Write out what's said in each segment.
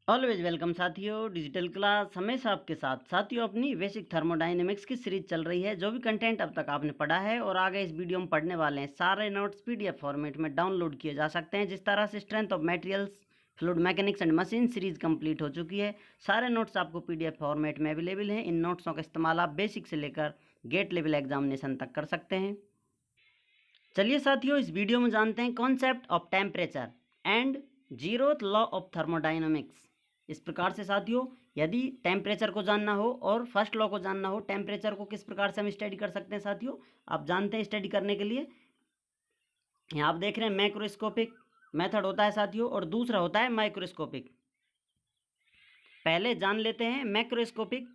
Always welcome साथियों, digital class हमेशा आपके साथ। साथियों, अपनी बेसिक थर्मोडायनेमिक्स की सीरीज चल रही है। जो भी कंटेंट अब तक आपने पढ़ा है और आगे इस वीडियो में पढ़ने वाले हैं, सारे नोट्स पीडीएफ फॉर्मेट में डाउनलोड किए जा सकते हैं। जिस तरह से strength of materials, fluid mechanics and machine series complete हो चुकी है, सारे नोट्स आपको पीडीएफ फॉर्मेट में अवेलेबल हैं। इन नोट्सों का इस्तेमाल आप बेसिक से लेकर गेट लेवल एग्जामिनेशन तक कर सकते हैं। चलिए साथियों, इस वीडियो में जानते हैं concept of temperature and zeroth law of thermodynamics. इस प्रकार से साथियों, यदि टेम्परेचर को जानना हो और फर्स्ट लॉ को जानना हो, टेम्परेचर को किस प्रकार से हम स्टडी कर सकते हैं साथियों, आप जानते हैं। स्टडी करने के लिए यहाँ आप देख रहे हैं मैक्रोस्कोपिक मेथड होता है साथियों, और दूसरा होता है माइक्रोस्कोपिक। पहले जान लेते हैं मैक्रोस्कोपिक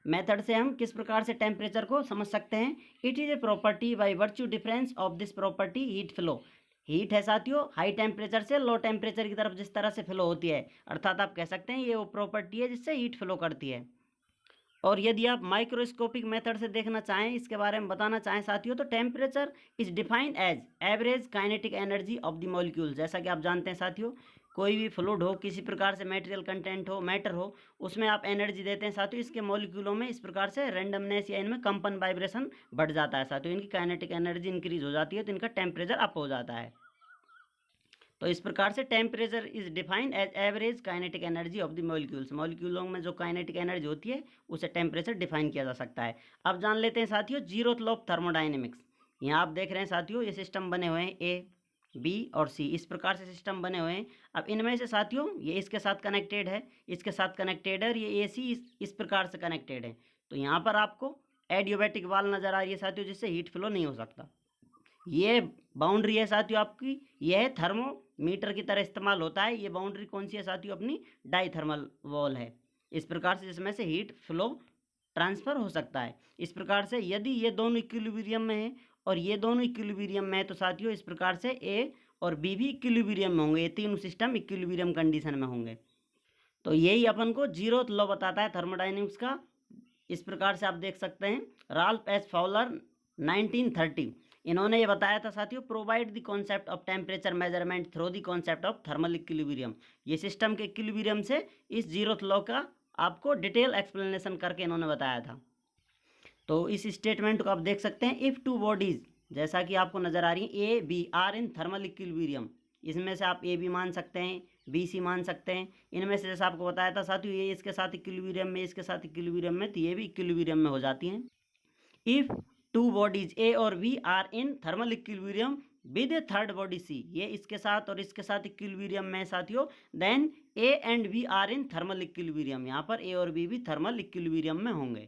मेथड से हम किस प्रकार से टेम्परेचर को समझ सकते हैं। It is a property by virtue difference of this property heat flow. Heat है साथियों, हाई टेम्परेचर से लो टेम्परेचर की तरफ जिस तरह से फ्लो होती है, अर्थात आप कह सकते हैं ये वो प्रॉपर्टी है जिससे हीट फ्लो करती है। और यदि आप माइक्रोस्कोपिक मेथड से देखना चाहें, इसके बारे में बताना चाहें साथियों, तो temperature is defined as average kinetic energy of the molecule. जैसा कि आप जानते हैं साथियों, कोई भी फ्लूइड हो, किसी प्रकार से मटेरियल कंटेंट हो, मैटर हो, उसमें आप एनर्जी देते हैं साथियों, इसके मॉलिक्यूलों में इस प्रकार से रैंडमनेस या इनमें कंपन वाइब्रेशन बढ़ जाता है साथियों, इनकी काइनेटिक एनर्जी इंक्रीज हो जाती है, तो इनका टेम्परेचर अप हो जाता है। तो इस प्रकार से temperature is defined as average kinetic energy of the molecules. मॉलिक्यूलों में जो काइनेटिक एनर्जी होती है उसे टेम्परेचर डिफाइन किया जा सकता है। अब जान लेते हैं साथियों जीरोथ लॉ ऑफ थर्मोडायनेमिक्स। यहाँ आप देख रहे हैं साथियों, ये सिस्टम बने हुए हैं ए, बी और सी, इस प्रकार से सिस्टम बने हुए हैं। अब इनमें से साथियों ये इसके साथ कनेक्टेड है, इसके साथ कनेक्टेड है, और ये ए सी इस प्रकार से कनेक्टेड है। तो यहाँ पर आपको एडियोबैटिक वाल नजर आ रही है साथियों, जिससे हीट फ्लो नहीं हो सकता। ये बाउंड्री है साथियों आपकी, यह है थर्मोमीटर की तरह इस्तेमाल होता है। ये बाउंड्री कौन सी है साथियों, अपनी डाई थर्मल वॉल है, इस प्रकार से जिसमें से हीट फ्लो ट्रांसफर हो सकता है। इस प्रकार से यदि ये दोनों इक्विलिब्रियम में है और ये दोनों इक्विलिब्रियम में है, तो साथियों इस प्रकार से ए और बी भी इक्विलिब्रियम में होंगे, ये तीनों सिस्टम इक्विलिब्रियम कंडीशन में होंगे। तो यही अपन को जीरोथ लॉ बताता है थर्मोडायनेमिक्स का। इस प्रकार से आप देख सकते हैं, राल्फ एस फाउलर 1930, इन्होंने ये बताया था साथियों, provide the concept of temperature measurement through the concept of thermal equilibrium. ये सिस्टम के इक्विलिब्रियम से इस जीरोथ लॉ का आपको डिटेल एक्सप्लेनेशन करके इन्होंने बताया था। तो इस स्टेटमेंट को आप देख सकते हैं, इफ टू बॉडीज, जैसा कि आपको नजर आ रही है, A B are in thermal equilibrium, इसमें से आप ए बी मान सकते हैं, बी सी मान सकते हैं। इनमें से जैसा आपको बताया था साथियों, ये इसके साथ इक्विलिब्रियम में, इसके साथ इक्विलिब्रियम में, तो ये भी इक्विलिब्रियम में हो जाती हैं। इफ टू बॉडीज ए और B are in thermal equilibrium with a third body C, ये इसके साथ और इसके साथ इक्विलिब्रियम में साथियों, then A and B are in thermal equilibrium, यहाँ पर ए और बी भी थर्मल इक्विलिब्रियम में होंगे।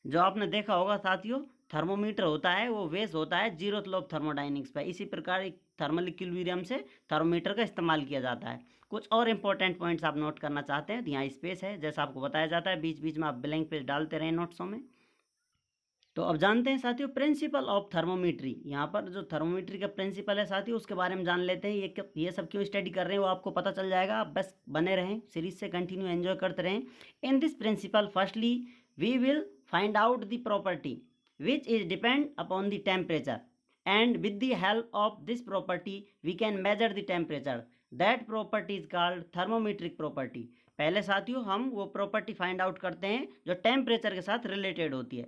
जो आपने देखा होगा साथियों, थर्मोमीटर होता है वो बेस होता है जीरोथ लॉ ऑफ थर्मोडायनेमिक्स पर। इसी प्रकार एक थर्मल इक्विलिब्रियम से थर्मोमीटर का इस्तेमाल किया जाता है। कुछ और इंपॉर्टेंट पॉइंट्स आप नोट करना चाहते हैं तो यहाँ स्पेस है, जैसा आपको बताया जाता है, बीच बीच में आप ब्लैंक पेज डालते रहें नोट्सों में। तो अब जानते हैं साथियों प्रिंसिपल ऑफ थर्मोमीट्री। यहाँ पर जो थर्मोमीट्री का प्रिंसिपल है साथियों, उसके बारे में जान लेते हैं। ये सब क्यों स्टडी कर रहे हैं वो आपको पता चल जाएगा, आप बस बने रहें, सीरीज से कंटिन्यू एंजॉय करते रहें। In this principle firstly we will find out the property which is depend upon the temperature, and with the help of this property we can measure the temperature. That property is called thermometric property. पहले साथियों हम वो property find out करते हैं जो temperature के साथ related होती है,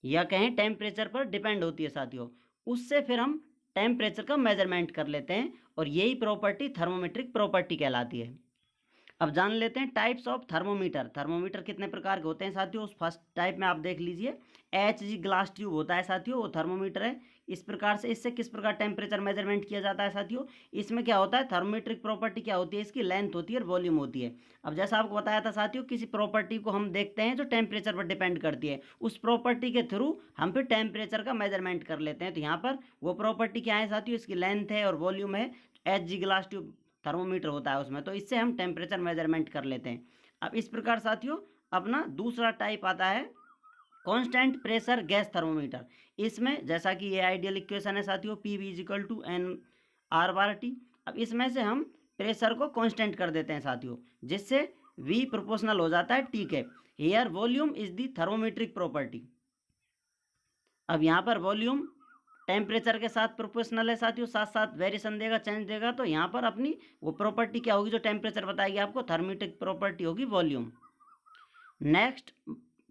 या कहें टेम्परेचर पर डिपेंड होती है साथियों, उससे फिर हम टेम्परेचर का मेजरमेंट कर लेते हैं, और यही प्रॉपर्टी थर्मोमेट्रिक प्रॉपर्टी कहलाती है। अब जान लेते हैं टाइप्स ऑफ थर्मोमीटर। थर्मोमीटर कितने प्रकार के होते हैं साथियों, उस फर्स्ट टाइप में आप देख लीजिए, एच जी ग्लास ट्यूब होता है साथियों, वो थर्मोमीटर है। इस प्रकार से इससे किस प्रकार टेम्परेचर मेजरमेंट किया जाता है साथियों, इसमें क्या होता है, थर्मोमेट्रिक प्रॉपर्टी क्या होती है, इसकी लेंथ होती है और वॉल्यूम होती है। अब जैसा आपको बताया था साथियों, किसी प्रॉपर्टी को हम देखते हैं जो टेम्परेचर पर डिपेंड करती है, उस प्रॉपर्टी के थ्रू हम फिर टेम्परेचर का मेजरमेंट कर लेते हैं। तो यहाँ पर वो प्रॉपर्टी क्या है साथियों, इसकी लेंथ है और वॉल्यूम है। H G glass tube thermometer होता है उसमें, तो इससे हम टेम्परेचर मेजरमेंट कर लेते हैं। अब इस प्रकार साथियों अपना दूसरा टाइप आता है कांस्टेंट प्रेशर गैस थर्मोमीटर। इसमें जैसा कि ये आइडियल इक्वेशन है साथियों, पी वी इजिकल to N R bar T. अब इसमें से हम प्रेशर को कांस्टेंट कर देते हैं साथियों, जिससे वी प्रोपोर्शनल हो जाता है टी के। Here volume is the thermometric property. अब यहाँ पर वॉल्यूम टेम्परेचर के साथ प्रोपोर्शनल है साथियों, साथ साथ वेरिएशन देगा, चेंज देगा। तो यहाँ पर अपनी वो प्रॉपर्टी क्या होगी जो टेम्परेचर बताएगी आपको, थर्मेटिक प्रॉपर्टी होगी वॉल्यूम। नेक्स्ट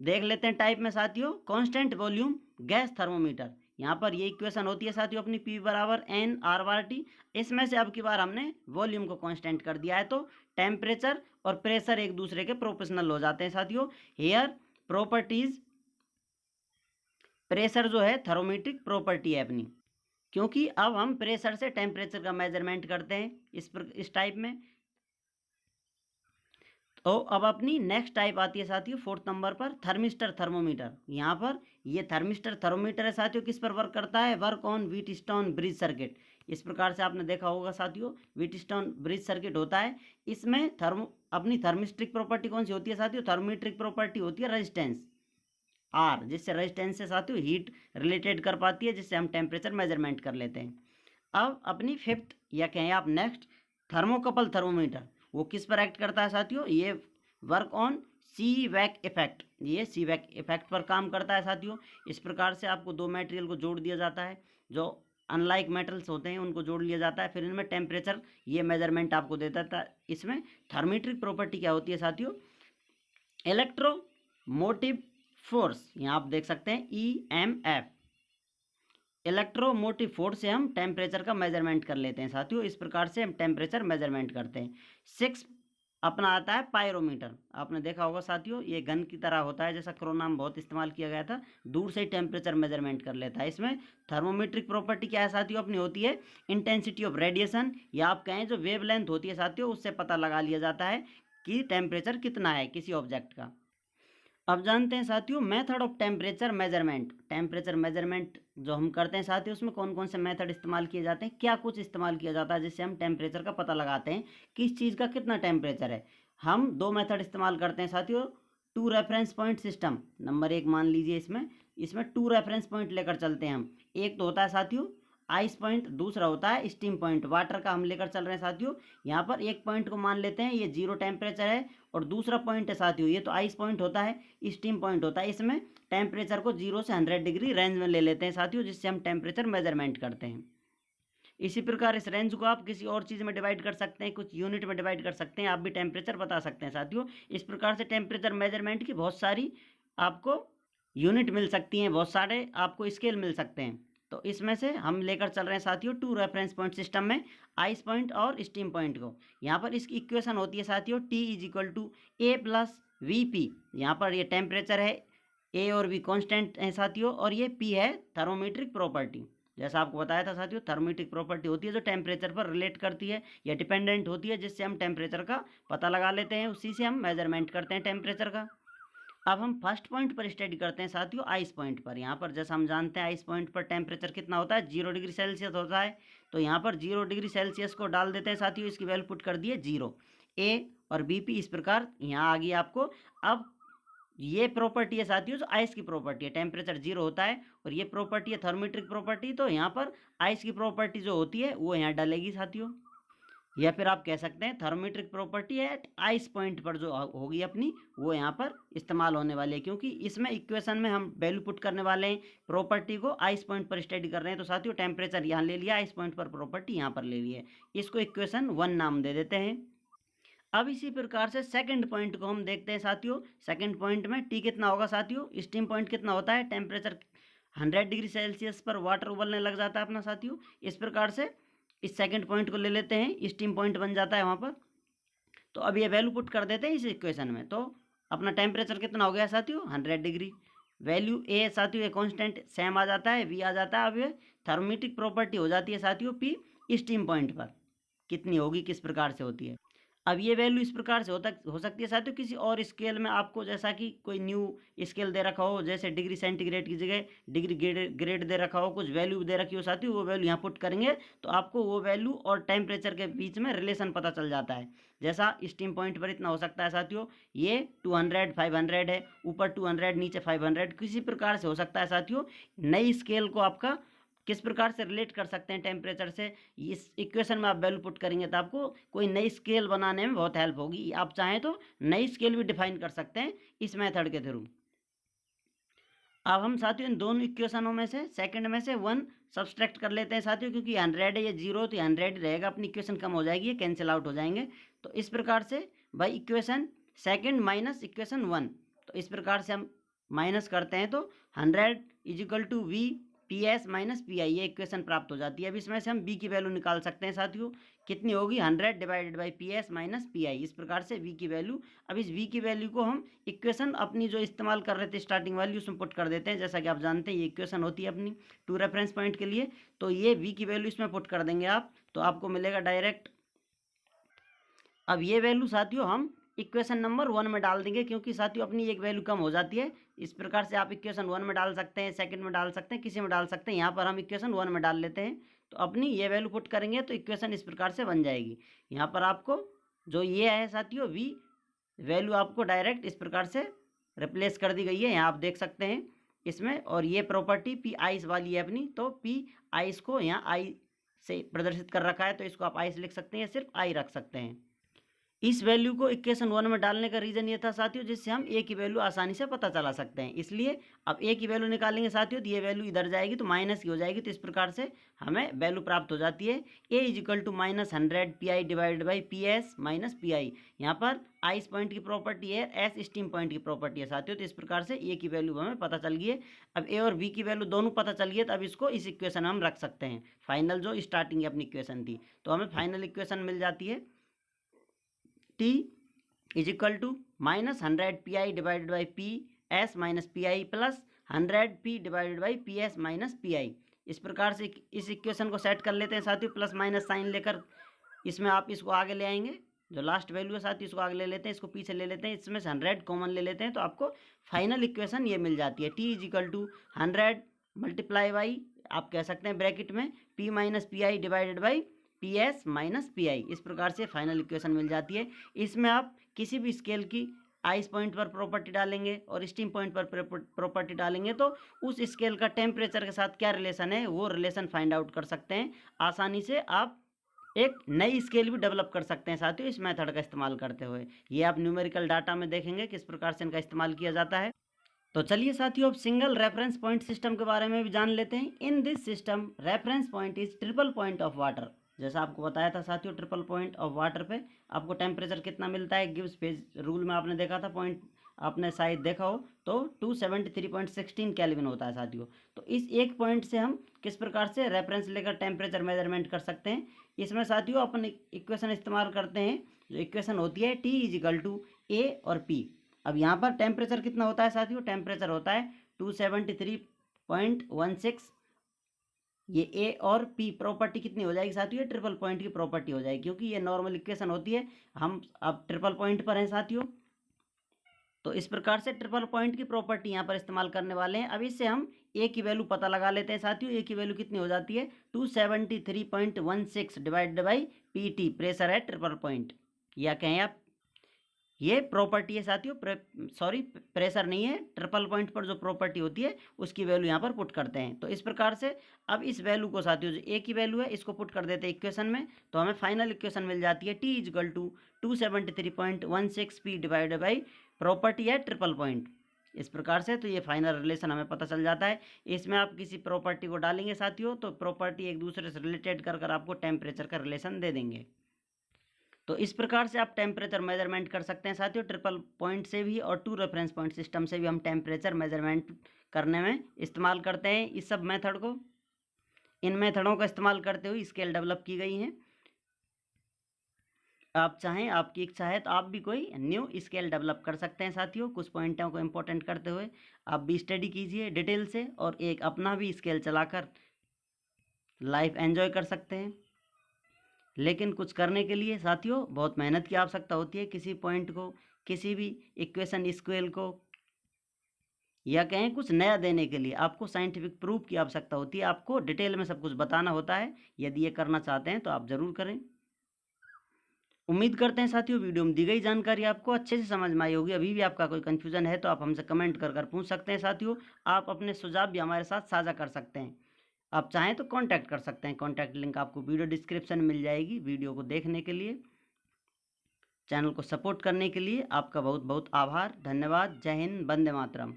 देख लेते हैं टाइप में साथियों, कांस्टेंट वॉल्यूम गैस थर्मोमीटर। यहाँ पर ये इक्वेशन होती है साथियों अपनी P बराबर एन आर बार टी। इसमें से अब की बार हमने वॉल्यूम को कांस्टेंट कर दिया है, तो टेम्परेचर और प्रेशर एक दूसरे के प्रोपोर्शनल हो जाते हैं साथियों। हेयर प्रॉपर्टीज, प्रेशर जो है थर्मोमेट्रिक प्रॉपर्टी है अपनी, क्योंकि अब हम प्रेशर से टेम्परेचर का मेजरमेंट करते हैं इस टाइप में। तो अब अपनी नेक्स्ट टाइप आती है साथियों 4th नंबर पर, थर्मिस्टर थर्मोमीटर। यहाँ पर ये थर्मिस्टर थर्मोमीटर है साथियों, किस पर वर्क करता है, work on Wheatstone bridge circuit. इस प्रकार से आपने देखा होगा साथियों, व्हीटस्टोन ब्रिज सर्किट होता है। इसमें अपनी थर्मिस्ट्रिक प्रॉपर्टी कौन सी होती है साथियों, थर्मोमेट्रिक प्रॉपर्टी होती है रेजिस्टेंस आर, जिससे रेजिस्टेंस से साथियों हीट रिलेटेड कर पाती है, जिससे हम टेम्परेचर मेजरमेंट कर लेते हैं। अब अपनी 5th या कहें आप नेक्स्ट, थर्मोकपल थर्मोमीटर। वो किस पर एक्ट करता है साथियों, ये वर्क ऑन सी वैक इफेक्ट, ये सी वैक इफेक्ट पर काम करता है साथियों। इस प्रकार से आपको दो मटेरियल को जोड़ दिया जाता है, जो अनलाइक मेटल्स होते हैं उनको जोड़ लिया जाता है, फिर इनमें टेम्परेचर ये मेजरमेंट आपको देता था। इसमें थर्मेट्रिक प्रॉपर्टी क्या होती है साथियों, इलेक्ट्रोमोटिव फोर्स, यहाँ आप देख सकते हैं EMF, इलेक्ट्रोमोटिव फोर्स से हम टेम्परेचर का मेजरमेंट कर लेते हैं साथियों। इस प्रकार से हम टेम्परेचर मेजरमेंट करते हैं। 6 अपना आता है पायरोमीटर। आपने देखा होगा साथियों, ये गन की तरह होता है, जैसा कोरोना में बहुत इस्तेमाल किया गया था, दूर से ही टेम्परेचर मेजरमेंट कर लेता है। इसमें थर्मोमेट्रिक प्रॉपर्टी क्या है साथियों अपनी, होती है इंटेंसिटी ऑफ रेडिएशन, या आप कहें जो वेवलेंथ होती है साथियों, उससे पता लगा लिया जाता है कि टेम्परेचर कितना है किसी ऑब्जेक्ट का। अब जानते हैं साथियों method of temperature measurement. Temperature measurement जो हम करते हैं साथियों, उसमें कौन कौन से मेथड इस्तेमाल किए जाते हैं, क्या कुछ इस्तेमाल किया जाता है जिससे हम टेम्परेचर का पता लगाते हैं, किस चीज़ का कितना टेम्परेचर है। हम दो मेथड इस्तेमाल करते हैं साथियों, 2 रेफरेंस पॉइंट सिस्टम। नंबर 1 मान लीजिए, इसमें 2 रेफरेंस पॉइंट लेकर चलते हैं हम। एक तो होता है साथियों आइस पॉइंट, दूसरा होता है स्टीम पॉइंट। वाटर का हम लेकर चल रहे हैं साथियों। यहाँ पर एक पॉइंट को मान लेते हैं ये 0 टेम्परेचर है, और दूसरा पॉइंट है साथियों, ये तो आइस पॉइंट होता है, स्टीम पॉइंट होता है। इसमें टेम्परेचर को 0 से 100 डिग्री रेंज में ले लेते हैं साथियों, जिससे हम टेम्परेचर मेजरमेंट करते हैं। इसी प्रकार इस रेंज को आप किसी और चीज़ में डिवाइड कर सकते हैं, कुछ यूनिट में डिवाइड कर सकते हैं, आप भी टेम्परेचर बता सकते हैं साथियों। इस प्रकार से टेम्परेचर मेजरमेंट की बहुत सारी आपको यूनिट मिल सकती हैं, बहुत सारे आपको स्केल मिल सकते हैं। तो इसमें से हम लेकर चल रहे हैं साथियों 2 रेफरेंस पॉइंट सिस्टम में, आइस पॉइंट और स्टीम पॉइंट को। यहाँ पर इसकी इक्वेशन होती है साथियों T = A + VP। यहाँ पर ये टेम्परेचर है, A और V कांस्टेंट है साथियों, और ये P है थर्मोमेट्रिक प्रॉपर्टी। जैसा आपको बताया था साथियों, थर्मोमेट्रिक प्रॉपर्टी होती है जो टेम्परेचर पर रिलेट करती है या डिपेंडेंट होती है, जिससे हम टेम्परेचर का पता लगा लेते हैं, उसी से हम मेजरमेंट करते हैं टेम्परेचर का। अब हम फर्स्ट पॉइंट पर स्टडी करते हैं साथियों, आइस पॉइंट पर। यहाँ पर जैसा हम जानते हैं आइस पॉइंट पर टेम्परेचर कितना होता है, 0 डिग्री सेल्सियस होता है। तो यहाँ पर 0 डिग्री सेल्सियस को डाल देते हैं साथियों, इसकी वैल्यू पुट कर दिए 0। A और BP इस प्रकार यहाँ आ गई आपको। अब ये प्रॉपर्टी है साथियों जो आइस की प्रॉपर्टी है, टेम्परेचर 0 होता है, और ये प्रॉपर्टी है थर्मेट्रिक प्रॉपर्टी। तो यहाँ पर आइस की प्रॉपर्टी जो होती है वो यहाँ डलेगी साथियों, या फिर आप कह सकते हैं थर्मेट्रिक प्रॉपर्टी है आइस पॉइंट पर जो होगी अपनी, वो यहाँ पर इस्तेमाल होने वाली है, क्योंकि इसमें इक्वेशन में हम वैल्यू पुट करने वाले हैं प्रॉपर्टी को, आइस पॉइंट पर स्टडी कर रहे हैं। तो साथियों टेम्परेचर यहाँ ले लिया, आइस पॉइंट पर प्रॉपर्टी यहाँ पर ले ली है, इसको इक्वेशन 1 नाम दे देते हैं। अब इसी प्रकार से सेकंड पॉइंट को हम देखते हैं साथियों। सेकंड पॉइंट में T कितना होगा साथियों, स्टीम पॉइंट कितना होता है, टेम्परेचर 100 डिग्री सेल्सियस पर वाटर उबलने लग जाता है अपना साथियों। इस प्रकार से इस सेकंड पॉइंट को ले लेते हैं, स्टीम पॉइंट बन जाता है वहाँ पर। तो अब ये वैल्यू पुट कर देते हैं इस इक्वेशन में, तो अपना टेम्परेचर कितना हो गया साथियों 100 डिग्री। वैल्यू A साथियों ये कांस्टेंट सेम आ जाता है, V आ जाता है। अब ये थर्मेटिक प्रॉपर्टी हो जाती है साथियों P स्टीम पॉइंट पर कितनी होगी, किस प्रकार से होती है। अब ये वैल्यू इस प्रकार से हो सकती है साथियों किसी और स्केल में, आपको जैसा कि कोई न्यू स्केल दे रखा हो, जैसे डिग्री सेंटीग्रेड की जगह डिग्री ग्रेड दे रखा हो, कुछ वैल्यू दे रखी हो साथियों, वो वैल्यू यहाँ पुट करेंगे तो आपको वो वैल्यू और टेम्परेचर के बीच में रिलेशन पता चल जाता है। जैसा स्टीम पॉइंट पर इतना हो सकता है साथियों, ये 200 500 है, ऊपर 200 नीचे 500, किसी प्रकार से हो सकता है साथियों। नई स्केल को आपका किस प्रकार से रिलेट कर सकते हैं टेम्परेचर से, इस इक्वेशन में आप वैल्यू पुट करेंगे तो आपको कोई नई स्केल बनाने में बहुत हेल्प होगी। आप चाहें तो नई स्केल भी डिफाइन कर सकते हैं इस मेथड के थ्रू। अब हम साथियों इन दोनों इक्वेशनों में से सेकंड में से 1 सब्सट्रैक्ट कर लेते हैं साथियों, क्योंकि 100 है, ये 0 तो 100 रहेगा, अपनी इक्वेशन कम हो जाएगी, ये कैंसिल आउट हो जाएंगे। तो इस प्रकार से by equation second minus equation 1, तो इस प्रकार से हम माइनस करते हैं तो 100 is equal to V P S minus P I, ये इक्वेशन प्राप्त हो जाती है। अब इसमें से हम b की वैल्यू निकाल सकते हैं साथियों, कितनी होगी 100 divided by P S minus P I, इस प्रकार से v की वैल्यू। अब इस v की वैल्यू को हम इक्वेशन अपनी जो इस्तेमाल कर रहे थे स्टार्टिंग वाली उसमें पुट कर देते हैं। जैसा कि आप जानते हैं ये इक्वेशन होती है अपनी 2 रेफरेंस पॉइंट के लिए, तो ये v की वैल्यू इसमें पुट कर देंगे आप, तो आपको मिलेगा डायरेक्ट। अब ये वैल्यू साथियों हम इक्वेशन नंबर 1 में डाल देंगे, क्योंकि साथियों अपनी एक वैल्यू कम हो जाती है। इस प्रकार से आप इक्वेशन 1 में डाल सकते हैं, सेकंड में डाल सकते हैं, किसी में डाल सकते हैं, यहाँ पर हम इक्वेशन 1 में डाल लेते हैं। तो अपनी ये वैल्यू पुट करेंगे तो इक्वेशन इस प्रकार से बन जाएगी। यहाँ पर आपको जो ये है साथियों वी वैल्यू आपको डायरेक्ट इस प्रकार से रिप्लेस कर दी गई है, यहाँ आप देख सकते हैं इसमें। और ये प्रॉपर्टी पी आइस वाली है अपनी, तो पी आइस को यहाँ आई से प्रदर्शित कर रखा है, तो इसको आप आइस लिख सकते हैं, सिर्फ आई रख सकते हैं। इस वैल्यू को इक्वेशन 1 में डालने का रीज़न ये था साथियों, जिससे हम ए की वैल्यू आसानी से पता चला सकते हैं। इसलिए अब ए की वैल्यू निकालेंगे साथियों, तो ये वैल्यू इधर जाएगी तो माइनस की हो जाएगी, तो इस प्रकार से हमें वैल्यू प्राप्त हो जाती है A is equal to minus 100 P I divided by P S minus P I. यहाँ पर आइस पॉइंट की प्रॉपर्टी है, एस स्टीम पॉइंट की प्रॉपर्टी है साथियों, तो इस प्रकार से ए की वैल्यू हमें पता चल गई है। अब ए और बी की वैल्यू दोनों पता चल गई है, तो अब इसको इस इक्वेशन में हम रख सकते हैं, फाइनल जो स्टार्टिंग अपनी इक्वेशन थी। तो हमें फाइनल इक्वेशन मिल जाती है T is equal to minus 100 P I divided by P S minus P I plus 100 P divided by P S minus P I. इस प्रकार से इस इक्वेशन को सेट कर लेते हैं साथियों, प्लस माइनस साइन लेकर इसमें आप इसको आगे ले आएंगे, जो लास्ट वैल्यू है साथियों इसको आगे ले लेते हैं, इसको पीछे ले लेते हैं, इसमें से 100 कॉमन ले लेते हैं, तो आपको फाइनल इक्वेशन ये मिल जाती है T is equal to 100 multiply by आप कह सकते हैं ब्रैकेट में P minus P I divided by P S minus P I. इस प्रकार से फाइनल इक्वेशन मिल जाती है। इसमें आप किसी भी स्केल की आइस पॉइंट पर प्रॉपर्टी डालेंगे और स्टीम पॉइंट पर प्रॉपर्टी डालेंगे, तो उस स्केल का टेम्परेचर के साथ क्या रिलेशन है वो रिलेशन फाइंड आउट कर सकते हैं आसानी से। आप एक नई स्केल भी डेवलप कर सकते हैं साथियों इस मेथड का इस्तेमाल करते हुए। ये आप न्यूमेरिकल डाटा में देखेंगे किस प्रकार से इनका इस्तेमाल किया जाता है। तो चलिए साथियों अब सिंगल रेफरेंस पॉइंट सिस्टम के बारे में भी जान लेते हैं। In this system reference point is triple point of water. जैसा आपको बताया था साथियों, ट्रिपल पॉइंट ऑफ वाटर पे आपको टेम्परेचर कितना मिलता है, गिव्स फेज रूल में आपने देखा था, पॉइंट आपने शायद देखा हो, तो 273.16 केल्विन होता है साथियों। तो इस एक पॉइंट से हम किस प्रकार से रेफरेंस लेकर टेम्परेचर मेजरमेंट कर सकते हैं। इसमें साथियों अपन इक्वेशन इस्तेमाल करते हैं, जो इक्वेशन होती है टी इज इक्वल टू ए और पी। अब यहाँ पर टेम्परेचर कितना होता है साथियों, टेम्परेचर होता है 273.16। ये ए और पी प्रॉपर्टी कितनी हो जाएगी साथियों, ये ट्रिपल पॉइंट की प्रॉपर्टी हो जाएगी, क्योंकि ये नॉर्मल इक्वेशन होती है। हम अब ट्रिपल पॉइंट पर हैं साथियों, तो इस प्रकार से ट्रिपल पॉइंट की प्रॉपर्टी यहाँ पर इस्तेमाल करने वाले हैं। अब इससे हम ए की वैल्यू पता लगा लेते हैं साथियों। ए की वैल्यू कितनी हो जाती है 273.16 divided by P T, pressure है ट्रिपल पॉइंट, या कहें आप ये प्रॉपर्टी है साथियों, सॉरी प्रेशर नहीं है, ट्रिपल पॉइंट पर जो प्रॉपर्टी होती है उसकी वैल्यू यहाँ पर पुट करते हैं। तो इस प्रकार से अब इस वैल्यू को साथियों जो ए की वैल्यू है इसको पुट कर देते हैं इक्वेशन में, तो हमें फाइनल इक्वेशन मिल जाती है T is equal to 273.16 P divided by property है ट्रिपल पॉइंट। इस प्रकार से तो ये फाइनल रिलेशन हमें पता चल जाता है। इसमें आप किसी प्रॉपर्टी को डालेंगे साथियों, तो प्रॉपर्टी एक दूसरे से रिलेटेड कर आपको टेम्परेचर का रिलेशन दे देंगे। तो इस प्रकार से आप टेम्परेचर मेजरमेंट कर सकते हैं साथियों, ट्रिपल पॉइंट से भी और 2 रेफरेंस पॉइंट सिस्टम से भी हम टेम्परेचर मेजरमेंट करने में इस्तेमाल करते हैं इस सब मेथड को। इन मेथडों का इस्तेमाल करते हुए स्केल डेवलप की गई हैं। आप चाहें, आपकी इच्छा है तो आप भी कोई न्यू स्केल डेवलप कर सकते हैं साथियों। कुछ पॉइंटों को इम्पोर्टेंट करते हुए आप भी स्टडी कीजिए डिटेल से, और एक अपना भी स्केल चलाकर लाइफ एंजॉय कर सकते हैं। लेकिन कुछ करने के लिए साथियों बहुत मेहनत की आवश्यकता होती है। किसी पॉइंट को, किसी भी इक्वेशन स्केल को, या कहें कुछ नया देने के लिए आपको साइंटिफिक प्रूफ की आवश्यकता होती है। आपको डिटेल में सब कुछ बताना होता है। यदि ये करना चाहते हैं तो आप ज़रूर करें। उम्मीद करते हैं साथियों वीडियो में दी गई जानकारी आपको अच्छे से समझ में आई होगी। अभी भी आपका कोई कन्फ्यूजन है तो आप हमसे कमेंट कर पूछ सकते हैं साथियों। आप अपने सुझाव भी हमारे साथ साझा कर सकते हैं। आप चाहें तो कांटेक्ट कर सकते हैं, कांटेक्ट लिंक आपको वीडियो डिस्क्रिप्शन में मिल जाएगी। वीडियो को देखने के लिए, चैनल को सपोर्ट करने के लिए आपका बहुत बहुत आभार, धन्यवाद। जय हिंद, वंदे मातरम।